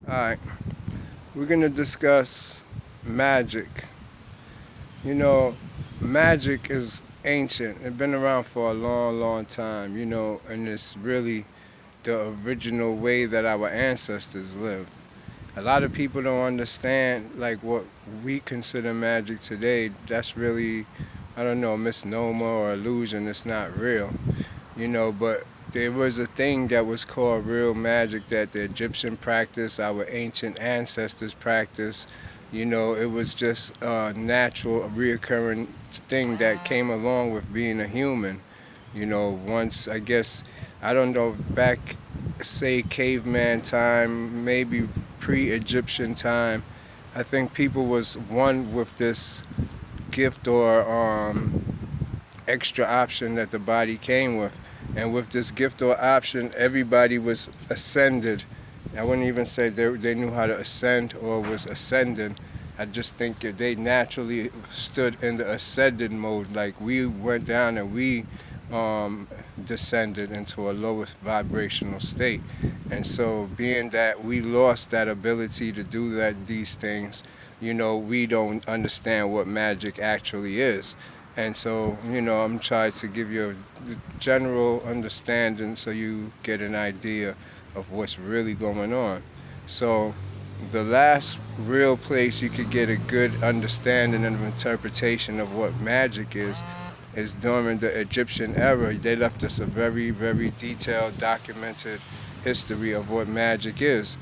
Alright, we're going to discuss magic. You know, magic is ancient. It's been around for a long, long time, and it's really the original way that our ancestors lived. A lot of people don't understand, like, what we consider magic today. That's really, I don't know, misnomer or illusion. It's not real. But there was a thing that was called real magic that the Egyptian practice, our ancient ancestors practiced. It was just a natural, a reoccurring thing that came along with being a human. Once, I guess, I don't know, back, say, caveman time, maybe pre-Egyptian time, I think people was one with this gift or extra option that the body came with. And with this gift or option, everybody was ascended. I wouldn't even say they knew how to ascend or was ascending. I just think that they naturally stood in the ascended mode. Like we went down and we descended into a lowest vibrational state. And so, being that we lost that ability to do these things, we don't understand what magic actually is. And so, I'm trying to give you a general understanding so you get an idea of what's really going on. So, the last real place you could get a good understanding and interpretation of what magic is during the Egyptian era. They left us a very, very detailed, documented history of what magic is.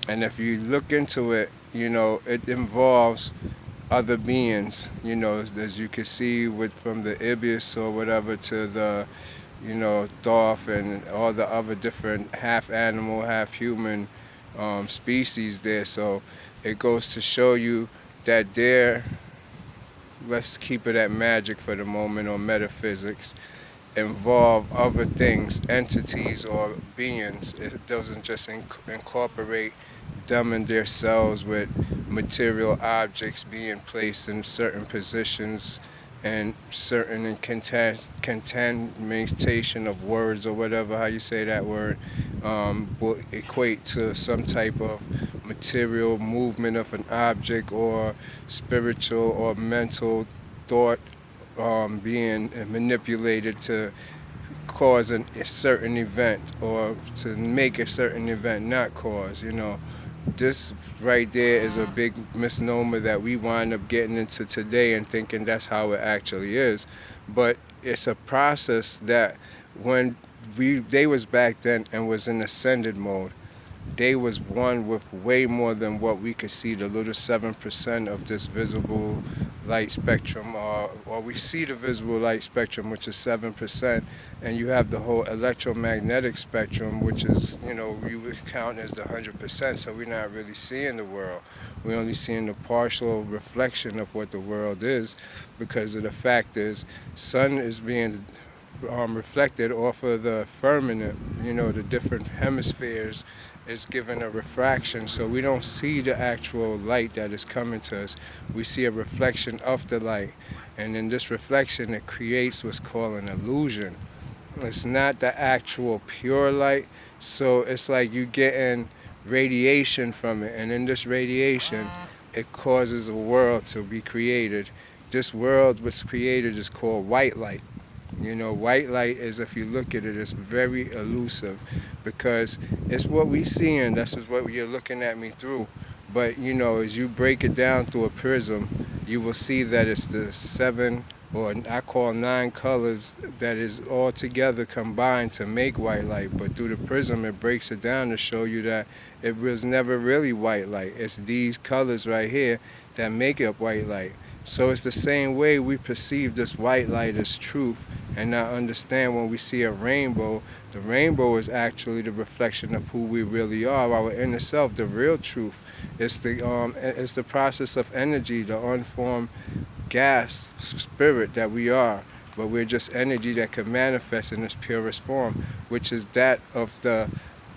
And if you look into it, it involves other beings, as you can see with from the ibis or whatever to the, Thoth and all the other different half animal, half human species there. So it goes to show you that there, let's keep it at magic for the moment or metaphysics, involve other things, entities or beings. It doesn't just incorporate them and their selves with material objects being placed in certain positions and certain contamination of words or whatever, how you say that word, will equate to some type of material movement of an object or spiritual or mental thought being manipulated to cause a certain event or to make a certain event not cause. This right there is a big misnomer that we wind up getting into today and thinking that's how it actually is. But it's a process that when they was back then and was in ascended mode, they was one with way more than what we could see, the little 7% of this visible light spectrum, or we see the visible light spectrum, which is 7%, and you have the whole electromagnetic spectrum, which is, you would count as the 100%, so we're not really seeing the world. We're only seeing the partial reflection of what the world is, because of the fact is, sun is being reflected off of the firmament, the different hemispheres is given a refraction, so we don't see the actual light that is coming to us. We see a reflection of the light, and in this reflection, it creates what's called an illusion. It's not the actual pure light, so it's like you getting radiation from it, and in this radiation, it causes a world to be created. This world was created is called white light. White light is, if you look at it, it's very elusive because it's what we see, and that's just what you're looking at me through. But, as you break it down through a prism, you will see that it's the seven, or I call nine colors that is all together combined to make white light. But through the prism, it breaks it down to show you that it was never really white light. It's these colors right here that make up white light. So it's the same way we perceive this white light as truth and not understand when we see a rainbow. The rainbow is actually the reflection of who we really are, our inner self, the real truth. It's the process of energy, the unformed gas spirit that we are, but we're just energy that can manifest in its purest form, which is that of the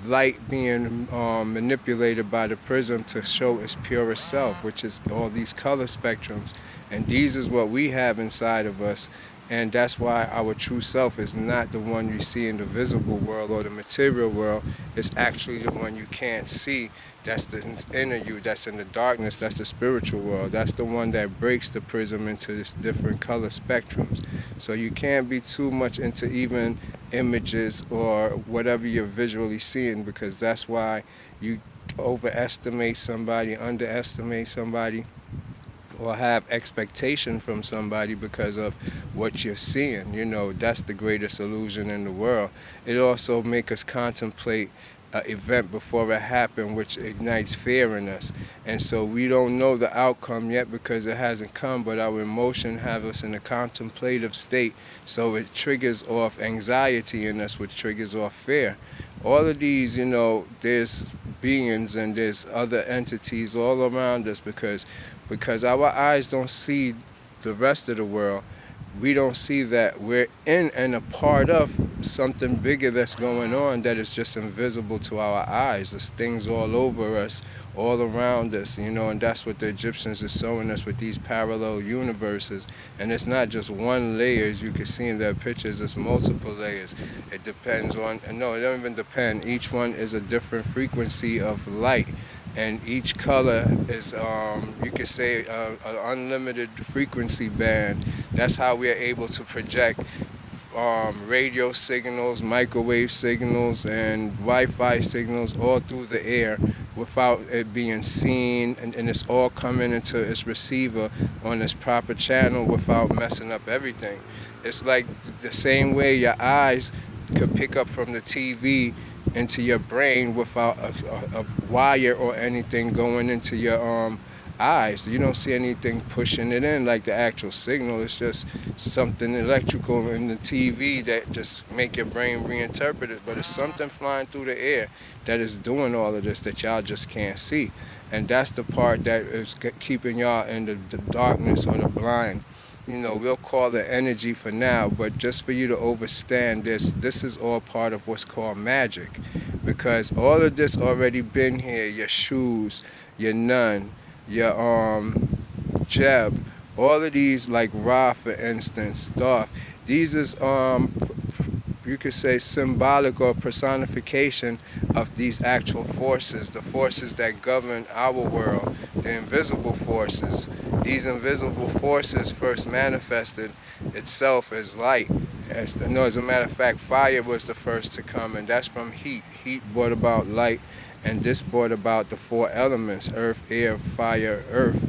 light being manipulated by the prism to show its purest self, which is all these color spectrums. And these is what we have inside of us. And that's why our true self is not the one you see in the visible world or the material world. It's actually the one you can't see. That's the inner you, that's in the darkness, that's the spiritual world. That's the one that breaks the prism into this different color spectrums. So you can't be too much into even images or whatever you're visually seeing, because that's why you overestimate somebody, underestimate somebody, or have expectation from somebody because of what you're seeing. That's the greatest illusion in the world. It also makes us contemplate an event before it happened, which ignites fear in us. And so we don't know the outcome yet because it hasn't come, but our emotion have us in a contemplative state. So it triggers off anxiety in us, which triggers off fear. All of these, there's beings and there's other entities all around us, because our eyes don't see the rest of the world. We don't see that we're in and a part of something bigger that's going on that is just invisible to our eyes. There's things all over us, all around us, and that's what the Egyptians are showing us with these parallel universes. And it's not just one layer, as you can see in their pictures, it's multiple layers. It depends on, no, it don't even depend. Each one is a different frequency of light. And each color is, you could say, an unlimited frequency band. That's how we are able to project radio signals, microwave signals, and Wi-Fi signals all through the air without it being seen, and it's all coming into its receiver on its proper channel without messing up everything. It's like the same way your eyes could pick up from the TV into your brain without a wire or anything going into your eyes. You don't see anything pushing it in like the actual signal. It's just something electrical in the TV that just make your brain reinterpret it. But it's something flying through the air that is doing all of this that y'all just can't see. And that's the part that is keeping y'all in the darkness or the blind. We'll call it energy for now, but just for you to understand this is all part of what's called magic, because all of this already been here. Your shoes, your nun, your Jeb, all of these, like Ra, for instance, Thoth. These is you could say symbolic or personification of these actual forces, the forces that govern our world, the invisible forces. These invisible forces first manifested itself as light. As a matter of fact, fire was the first to come, and that's from heat. Heat brought about light, and this brought about the four elements: earth, air, fire, earth,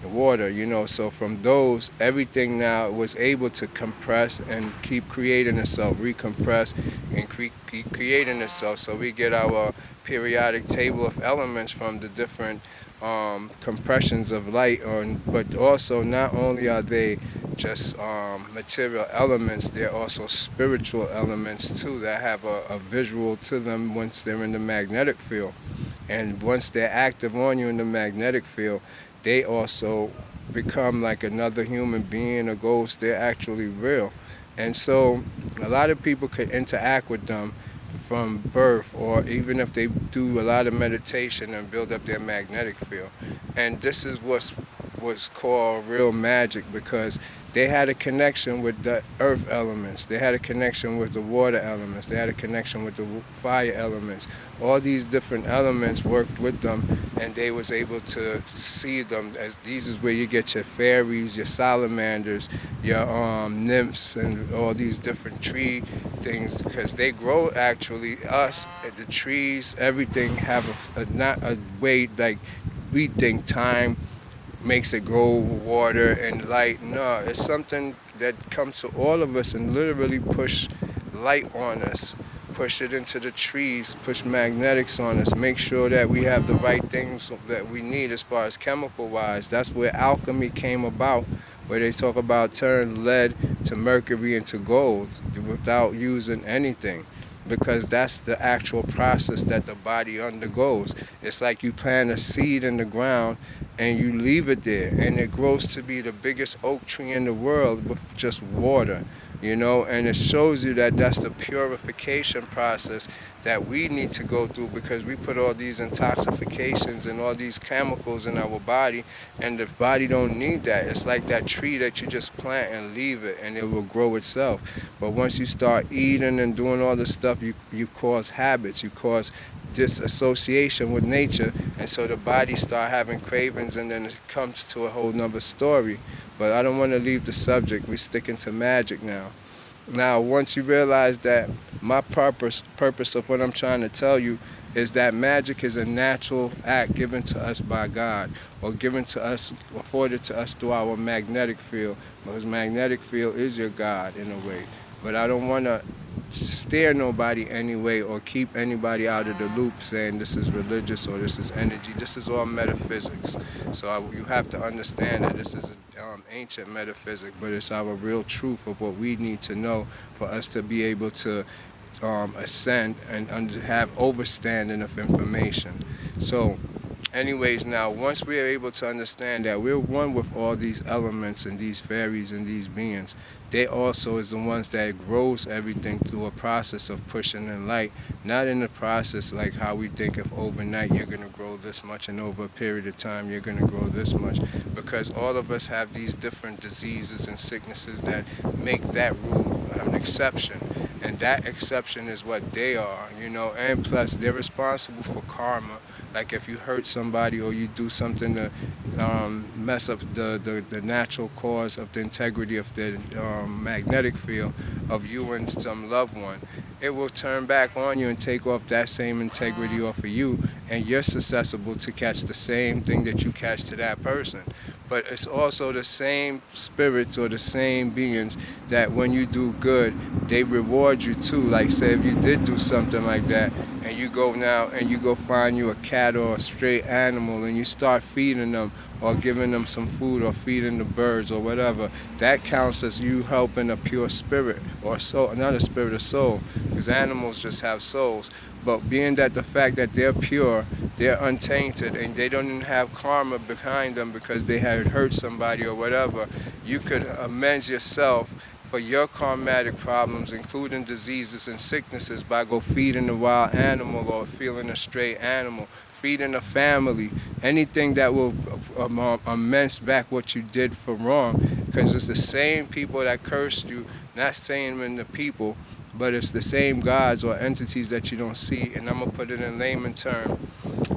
water. So from those, everything now was able to compress and keep creating itself, recompress and keep creating itself. So we get our periodic table of elements from the different compressions of light. But also, not only are they just material elements, they're also spiritual elements too, that have a visual to them once they're in the magnetic field. And once they're active on you in the magnetic field, they also become like another human being, a ghost. They're actually real. And so a lot of people could interact with them from birth, or even if they do a lot of meditation and build up their magnetic field. And this is what's called real magic, because they had a connection with the earth elements, they had a connection with the water elements, they had a connection with the fire elements. All these different elements worked with them, and they was able to see them as these is where you get your fairies, your salamanders, your nymphs, and all these different tree things, because they grow actually. Us, the trees, everything have not a way like we think time makes it grow, water and light. No, it's something that comes to all of us and literally push light on us, push it into the trees, push magnetics on us, make sure that we have the right things that we need as far as chemical wise. That's where alchemy came about, where they talk about turn lead to mercury into gold without using anything, because that's the actual process that the body undergoes. It's like you plant a seed in the ground and you leave it there, and it grows to be the biggest oak tree in the world with just water. and it shows you that that's the purification process that we need to go through, because we put all these intoxications and all these chemicals in our body, and the body don't need that. It's like that tree that you just plant and leave it, and it will grow itself. But once you start eating and doing all this stuff, you cause habits, you cause disassociation with nature, and so the body start having cravings, and then it comes to a whole nother story. But I don't want to leave the subject. We're sticking to magic now. Now, once you realize that my purpose of what I'm trying to tell you is that magic is a natural act given to us by God, or given to us, afforded to us through our magnetic field, because magnetic field is your God in a way. But I don't want to steer nobody anyway, or keep anybody out of the loop saying this is religious or this is energy. This is all metaphysics. So you have to understand that this is ancient metaphysic, but it's our real truth of what we need to know for us to be able to ascend and have overstanding of information. So anyways, now once we are able to understand that we're one with all these elements and these fairies and these beings, they also is the ones that grows everything through a process of pushing in light, not in the process like how we think if overnight you're going to grow this much and over a period of time you're going to grow this much, because all of us have these different diseases and sicknesses that make that rule an exception, and that exception is what they are, and plus they're responsible for karma. Like if you hurt somebody or you do something to mess up the natural cause of the integrity of the magnetic field of you and some loved one, it will turn back on you and take off that same integrity off of you, and you're susceptible to catch the same thing that you catch to that person. But it's also the same spirits or the same beings that when you do good, they reward you too. Like say if you did do something like that, and you go now and you go find you a cat or a stray animal and you start feeding them or giving them some food or feeding the birds or whatever, that counts as you helping a pure spirit or soul, not a spirit, a soul, because animals just have souls. But being that the fact that they're pure, they're untainted, and they don't even have karma behind them because they had hurt somebody or whatever, you could amend yourself for your karmatic problems, including diseases and sicknesses, by go feeding a wild animal or feeding a stray animal, feeding a family, anything that will amends back what you did for wrong, because it's the same people that cursed you, not saying in the people, but it's the same gods or entities that you don't see. And I'm going to put it in layman term.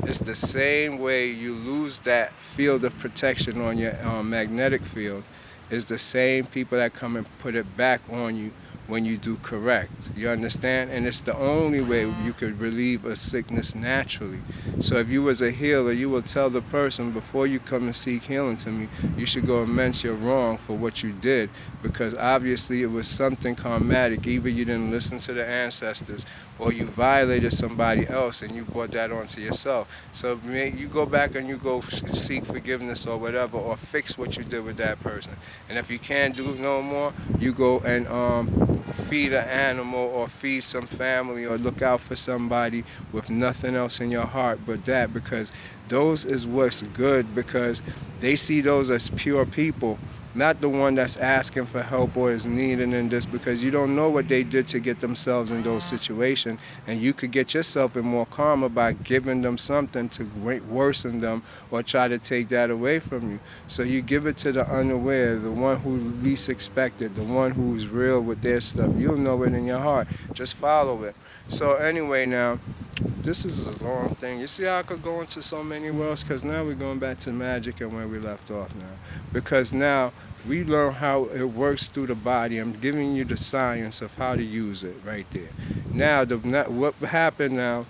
It's the same way you lose that field of protection on your magnetic field. It's the same people that come and put it back on you when you do correct. You understand? And it's the only way you could relieve a sickness naturally. So if you was a healer, you will tell the person, before you come and seek healing to me, you should go amend your wrong for what you did, because obviously it was something karmatic. Either you didn't listen to the ancestors, or you violated somebody else and you brought that onto yourself. So you go back and you go seek forgiveness or whatever, or fix what you did with that person. And if you can't do it no more, you go and feed an animal or feed some family or look out for somebody with nothing else in your heart but that, because those is what's good, because they see those as pure people, not the one that's asking for help or is needing in this, because you don't know what they did to get themselves in those situations, and you could get yourself in more karma by giving them something to worsen them or try to take that away from you. So you give it to the unaware, the one who least expected, the one who's real with their stuff. You'll know it in your heart. Just follow it. So anyway, now this is a long thing. You see how I could go into so many worlds? Because now we're going back to magic and where we left off now. Because now we learn how it works through the body. I'm giving you the science of how to use it right there. Now, what happened now,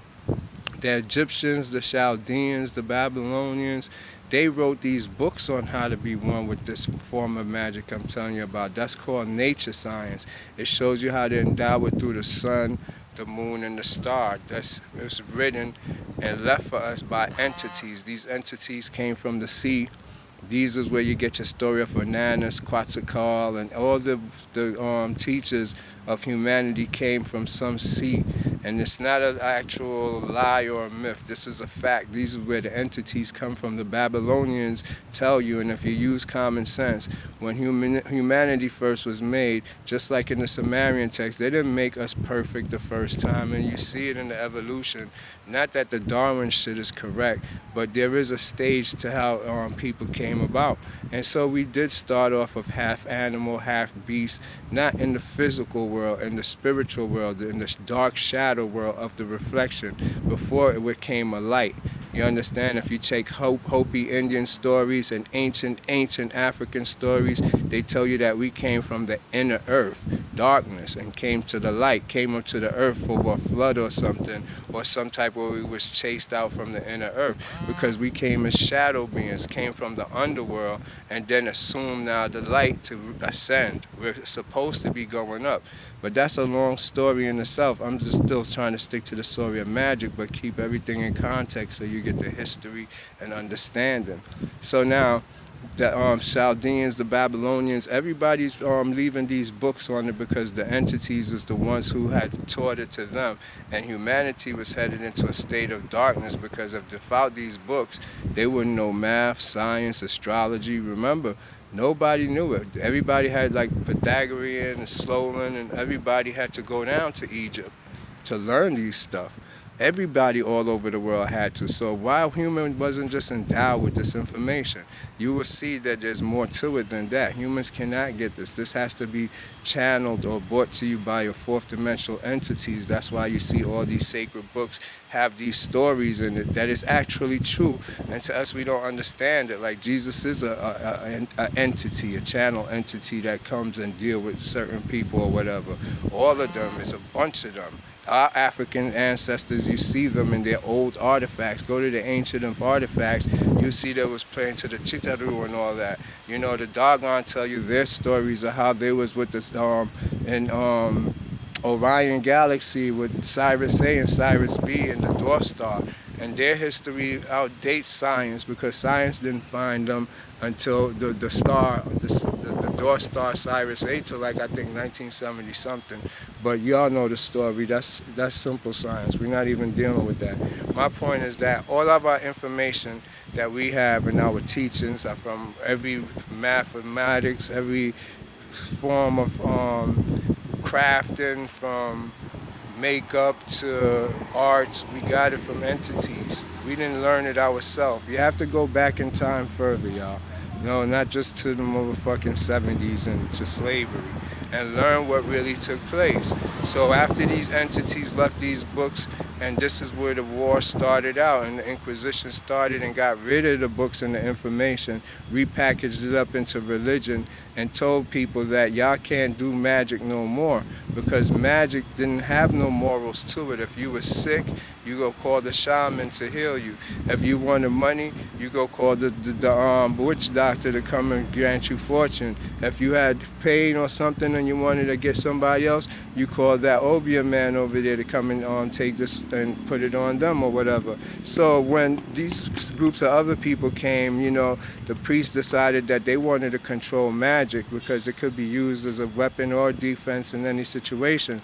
the Egyptians, the Chaldeans, the Babylonians, they wrote these books on how to be one with this form of magic I'm telling you about. That's called nature science. It shows you how to endow it through the sun, the moon, and the star. It's written and left for us by entities. These entities came from the sea. These is where you get your story of Ananas, Quetzalcoatl, and all the teachers of humanity came from some sea. And it's not an actual lie or a myth. This is a fact. These are where the entities come from. The Babylonians tell you, and if you use common sense, when humanity first was made, just like in the Sumerian text, they didn't make us perfect the first time. And you see it in the evolution. Not that the Darwin shit is correct, but there is a stage to how people came about. And so we did start off of half animal, half beast, not in the physical world, in the spiritual world, in the dark shadow world of the reflection, before it became a light. You understand? If you take Hopi Indian stories and ancient African stories, they tell you that we came from the inner earth, darkness, and came to the light, came up to the earth for a flood or something, or some type where we was chased out from the inner earth, because we came as shadow beings, came from the underworld, and then assumed now the light to ascend. We're supposed to be going up. But that's a long story in itself. I'm just still trying to stick to the story of magic, but keep everything in context so you get the history and understanding. So now, the Chaldeans, the Babylonians, everybody's leaving these books on it because the entities is the ones who had taught it to them. And humanity was headed into a state of darkness because if without these books, they wouldn't know math, science, astrology. Remember, nobody knew it. Everybody had like Pythagorean and Sloan, and everybody had to go down to Egypt to learn these stuff. Everybody all over the world had to. So while human wasn't just endowed with this information, you will see that there's more to it than that. Humans cannot get this. This has to be channeled or brought to you by your fourth dimensional entities. That's why you see all these sacred books have these stories in it that is actually true. And to us, we don't understand it. Like Jesus is an entity, a channel entity that comes and deal with certain people or whatever. All of them, it's a bunch of them. Our African ancestors, you see them in their old artifacts. Go to the ancient artifacts, you see they was praying to the Chitaru and all that. You know, the Dogon tell you their stories of how they was with this in Orion Galaxy with Cyrus A and Cyrus B and the Dwarf Star. And their history outdates science because science didn't find them until the Dwarf Star Cyrus A till like I think 1970 something. But y'all know the story. That's simple science. We're not even dealing with that. My point is that all of our information that we have in our teachings are from every mathematics, every form of crafting, from makeup to arts. We got it from entities. We didn't learn it ourselves. You have to go back in time further, y'all. No, not just to the motherfucking 70s and to slavery, and learn what really took place. So after these entities left these books, and this is where the war started out, and the Inquisition started and got rid of the books and the information, repackaged it up into religion, and told people that y'all can't do magic no more because magic didn't have no morals to it. If you were sick, you go call the shaman to heal you. If you wanted money, you go call the witch doctor to come and grant you fortune. If you had pain or something and you wanted to get somebody else, you call that Obiah man over there to come and take this and put it on them or whatever. So when these groups of other people came, you know, the priests decided that they wanted to control magic because it could be used as a weapon or defense in any situation.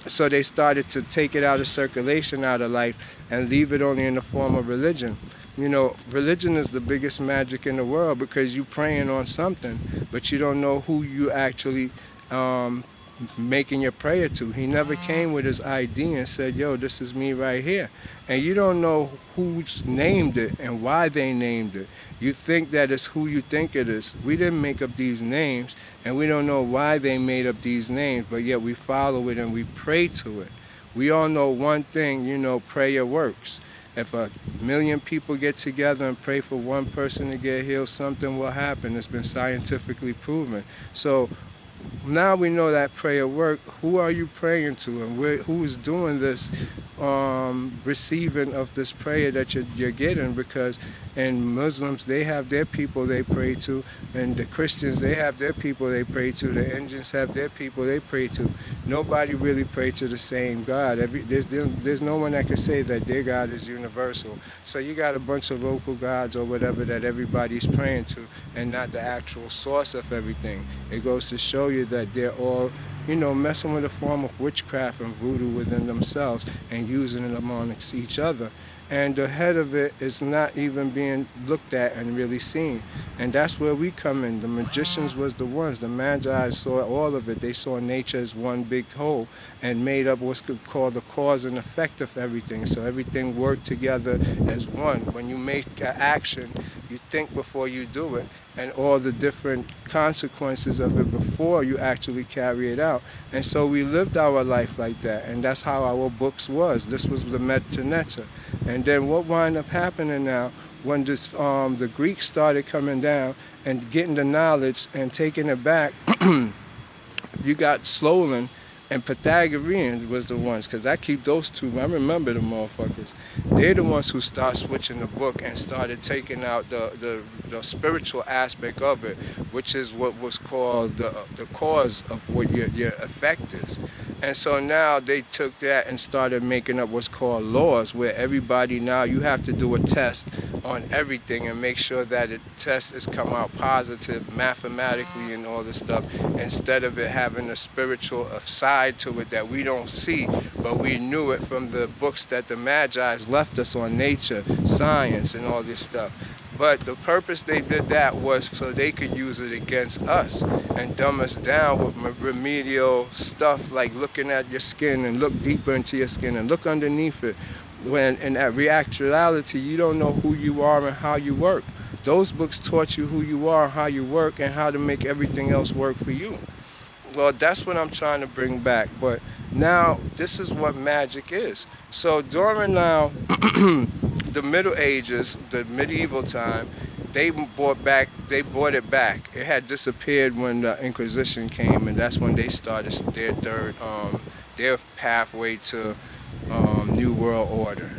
So they started to take it out of circulation, out of life, and leave it only in the form of religion. You know, religion is the biggest magic in the world because you're praying on something, but you don't know who you actually making your prayer to. He never came with his ID and said, yo, this is me right here. And you don't know who's named it and why they named it. You think that it's who you think it is. We didn't make up these names, and we don't know why they made up these names, but yet we follow it and we pray to it. We all know one thing, you know, prayer works. If 1,000,000 people get together and pray for one person to get healed, something will happen. It's been scientifically proven. So now we know that prayer work. Who are you praying to, and who is doing this receiving of this prayer that you're getting? Because in Muslims, they have their people they pray to, and the Christians, they have their people they pray to, the Indians have their people they pray to. Nobody really pray to the same God. There's no one that can say that their God is universal. So you got a bunch of local gods or whatever that everybody's praying to, and not the actual source of everything. It goes to show you that they're all messing with a form of witchcraft and voodoo within themselves and using it amongst each other. And the head of it is not even being looked at and really seen. And that's where we come in. The magicians was the ones. The magi saw all of it. They saw nature as one big whole and made up what's called the cause and effect of everything. So everything worked together as one. When you make an action, you think before you do it, and all the different consequences of it before you actually carry it out. And so we lived our life like that, and that's how our books was. This was the Metaneta. And then what wound up happening now, when the Greeks started coming down and getting the knowledge and taking it back, you got Slolan and Pythagoreans was the ones, because I keep those two. I remember the motherfuckers. They're the ones who start switching the book and started taking out the spiritual aspect of it, which is what was called the cause of what your effect is. And so now they took that and started making up what's called laws, where everybody now, you have to do a test on everything and make sure that the test has come out positive mathematically and all this stuff, instead of it having a spiritual side to it that we don't see, but we knew it from the books that the Magi's left us on nature, science, and all this stuff. But the purpose they did that was so they could use it against us and dumb us down with remedial stuff like looking at your skin and look deeper into your skin and look underneath it. When in actuality, you don't know who you are and how you work. Those books taught you who you are, how you work, and how to make everything else work for you. Well, that's what I'm trying to bring back. But now, this is what magic is. So during now the Middle Ages, the medieval time, they brought it back. It had disappeared when the Inquisition came, and that's when they started their pathway to New World Order,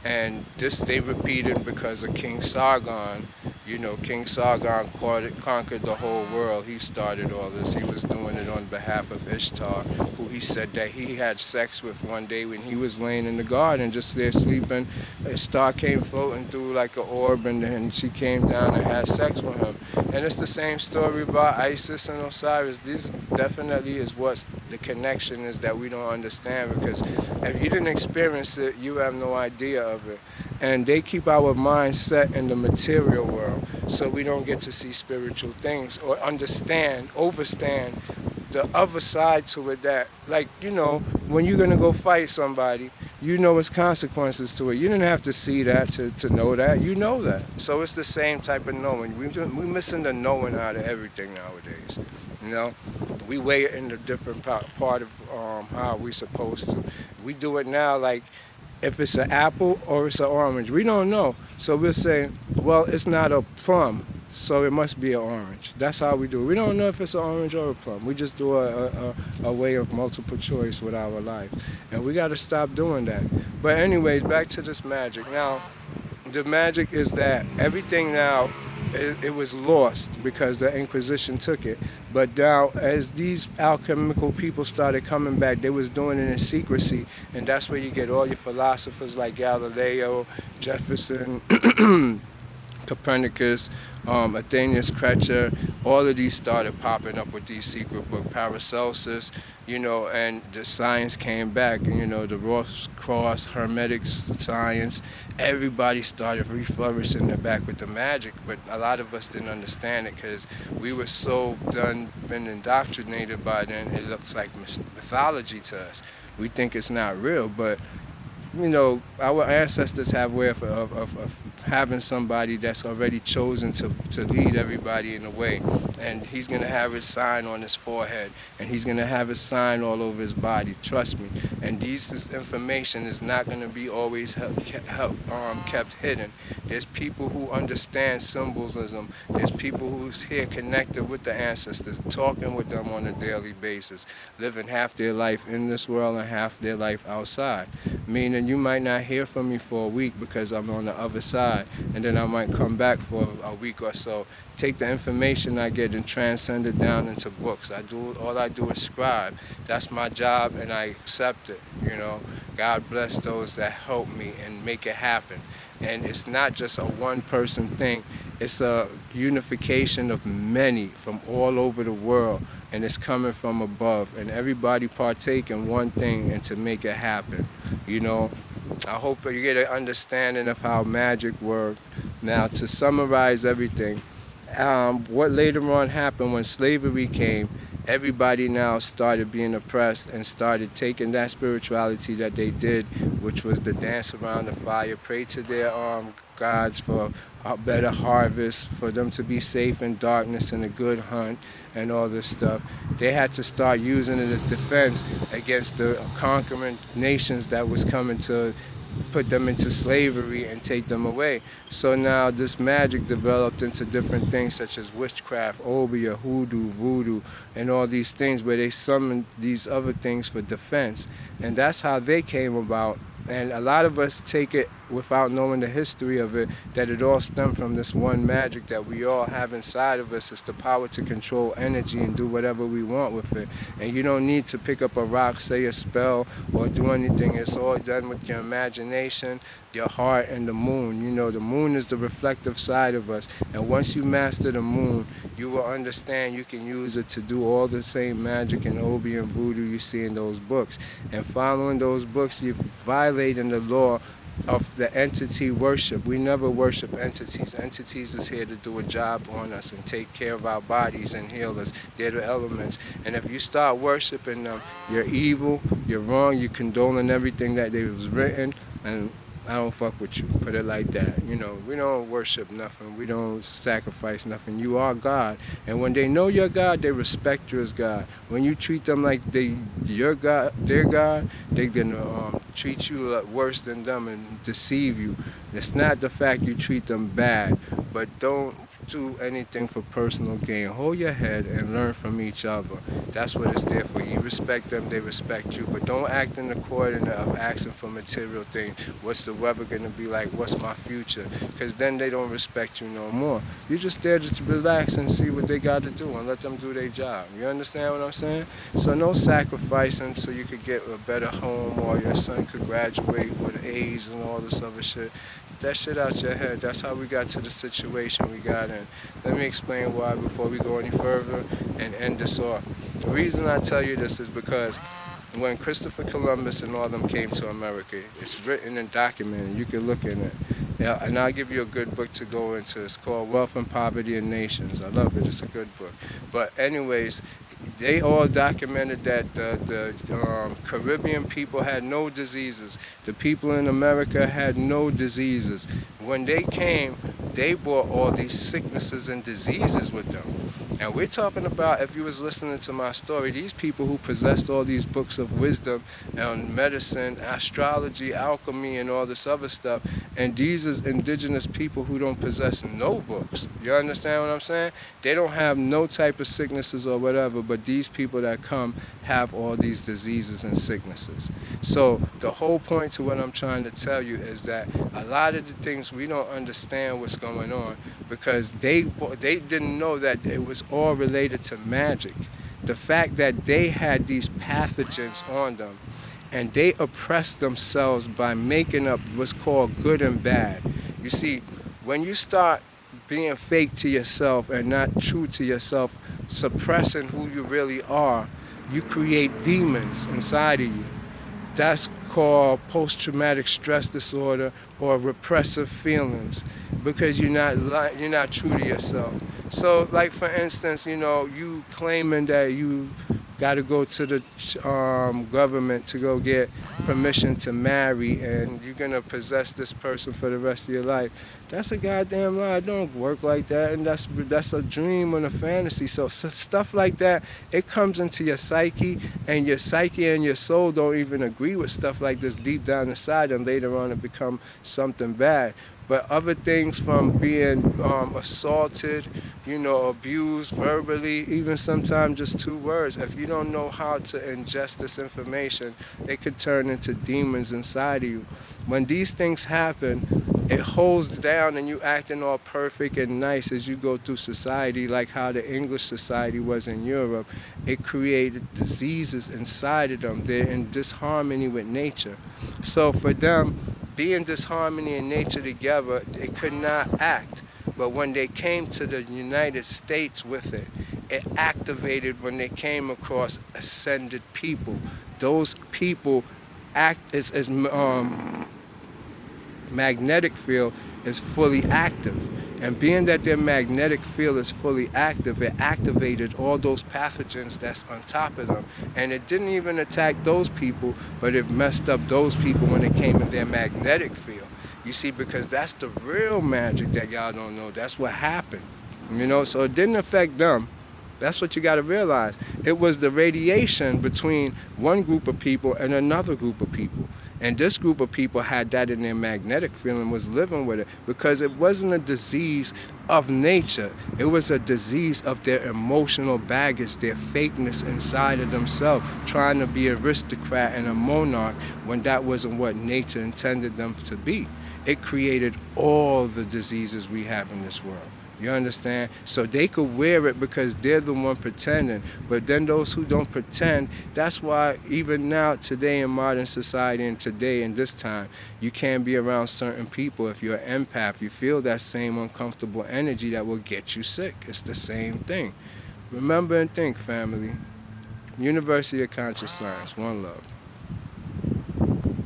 And this they repeated because of King Sargon. King Sargon conquered the whole world. He started all this. He was doing it on behalf of Ishtar, who he said that he had sex with one day when he was laying in the garden, just there sleeping. Ishtar came floating through like an orb, and then she came down and had sex with him. And it's the same story about Isis and Osiris. This definitely is what the connection is that we don't understand, because if you didn't experience it, you have no idea of it. And they keep our minds set in the material world, so we don't get to see spiritual things or understand, overstand the other side to it. That, like, when you're gonna go fight somebody, its consequences to it. You didn't have to see that to know that. You know that. So it's the same type of knowing. We're missing the knowing out of everything nowadays. We weigh it in a different part of how we're supposed to. We do it now like, if it's an apple or it's an orange. We don't know. So we'll say, well, it's not a plum, so it must be an orange. That's how we do it. We don't know if it's an orange or a plum. We just do a way of multiple choice with our life. And we got to stop doing that. But anyways, back to this magic. Now, the magic is that everything now, it was lost because the Inquisition took it. But now, as these alchemical people started coming back, they was doing it in secrecy, and that's where you get all your philosophers like Galileo, Jefferson, Copernicus, Athenius Krecher. All of these started popping up with these secret books, Paracelsus, and the science came back, the Ross Cross, Hermetic science. Everybody started reflourishing their back with the magic, but a lot of us didn't understand it because we were so been indoctrinated by then. It looks like mythology to us. We think it's not real, but our ancestors have a way of having somebody that's already chosen to lead everybody in a way. And he's going to have his sign on his forehead, and he's going to have his sign all over his body, trust me. And this information is not going to be always kept hidden. There's people who understand symbolism. There's people who's here connected with the ancestors, talking with them on a daily basis, living half their life in this world and half their life outside. Meaning you might not hear from me for a week because I'm on the other side, and then I might come back for a week or so, take the information I get and transcend it down into books. All I do is scribe. That's my job, and I accept it. God bless those that help me and make it happen. And it's not just a one-person thing. It's a unification of many from all over the world, and it's coming from above. And everybody partake in one thing and to make it happen. You know, I hope you get an understanding of how magic works. Now, to summarize everything, what later on happened when slavery came, everybody now started being oppressed and started taking that spirituality that they did, which was the dance around the fire, pray to their gods for a better harvest, for them to be safe in darkness and a good hunt and all this stuff. They had to start using it as defense against the conquering nations that was coming to put them into slavery and take them away. So now this magic developed into different things such as witchcraft, Obiah, hoodoo, voodoo, and all these things where they summoned these other things for defense. And that's how they came about. And a lot of us take it without knowing the history of it, that it all stemmed from this one magic that we all have inside of us. It's the power to control energy and do whatever we want with it. And you don't need to pick up a rock, say a spell, or do anything. It's all done with your imagination, your heart, and the moon. You know, the moon is the reflective side of us. And once you master the moon, you will understand you can use it to do all the same magic and Obi and voodoo you see in those books. And following those books, you're violating the law of the entity worship. We never worship entities. Entities is here to do a job on us and take care of our bodies and heal us. They're the elements. And if you start worshiping them, you're evil, you're wrong, you're condoning everything that they was written, and I don't fuck with you. Put it like that. You know, we don't worship nothing. We don't sacrifice nothing. You are God. And when they know you're God, they respect you as God. When you treat them like you're God, they're God, they're gonna treat you worse than them and deceive you. It's not the fact you treat them bad, but don't do anything for personal gain. Hold your head and learn from each other. That's what it's there for. You respect them, they respect you, but don't act in accordance of asking for material things. What's the weather gonna be like? What's my future? Because then they don't respect you no more. You're just there to relax and see what they got to do and let them do their job. You understand what I'm saying? So no sacrificing so you could get a better home or your son could graduate with A's and all this other shit. That shit out your head. That's how we got to the situation we got in. Let me explain why before we go any further and end this off. The reason I tell you this is because when Christopher Columbus and all them came to America, it's written and documented. You can look in it. Yeah, and I'll give you a good book to go into. It's called Wealth and Poverty in Nations. I love it. It's a good book. But anyways, they all documented that the Caribbean people had no diseases. The people in America had no diseases. When they came, they brought all these sicknesses and diseases with them. And we're talking about, if you was listening to my story, these people who possessed all these books of wisdom and medicine, astrology, alchemy, and all this other stuff. And these is indigenous people who don't possess no books. You understand what I'm saying? They don't have no type of sicknesses or whatever, but these people that come have all these diseases and sicknesses. So the whole point to what I'm trying to tell you is that a lot of the things we don't understand what's going on because they didn't know that it was all related to magic. The fact that they had these pathogens on them and they oppressed themselves by making up what's called good and bad. You see, when you start being fake to yourself and not true to yourself, suppressing who you really are, you create demons inside of you. That's called post-traumatic stress disorder or repressive feelings because you're not true to yourself. So, like for instance, you know, you claiming that you got to go to the government to go get permission to marry and you're going to possess this person for the rest of your life. That's a goddamn lie. It don't work like that, and that's a dream and a fantasy. So stuff like that, it comes into your psyche, and your psyche and your soul don't even agree with stuff like this deep down inside, and later on it become something bad. But other things from being assaulted, you know, abused verbally, even sometimes just 2 words. If you don't know how to ingest this information, it could turn into demons inside of you. When these things happen, it holds down and you acting all perfect and nice as you go through society, like how the English society was in Europe. It created diseases inside of them. They're in disharmony with nature. So for them, being disharmony in nature together, it could not act. But when they came to the United States with it, it activated when they came across ascended people. Those people act as magnetic field is fully active. And being that their magnetic field is fully active, it activated all those pathogens that's on top of them. And it didn't even attack those people, but it messed up those people when it came in their magnetic field. You see, because that's the real magic that y'all don't know. That's what happened. So it didn't affect them. That's what you got to realize. It was the radiation between one group of people and another group of people. And this group of people had that in their magnetic field and was living with it because it wasn't a disease of nature. It was a disease of their emotional baggage, their fakeness inside of themselves, trying to be an aristocrat and a monarch when that wasn't what nature intended them to be. It created all the diseases we have in this world. You understand? So they could wear it because they're the one pretending. But then those who don't pretend, that's why even now, today in modern society and today in this time, you can't be around certain people. If you're an empath, you feel that same uncomfortable energy that will get you sick. It's the same thing. Remember and think, family. University of Conscious Science. One love.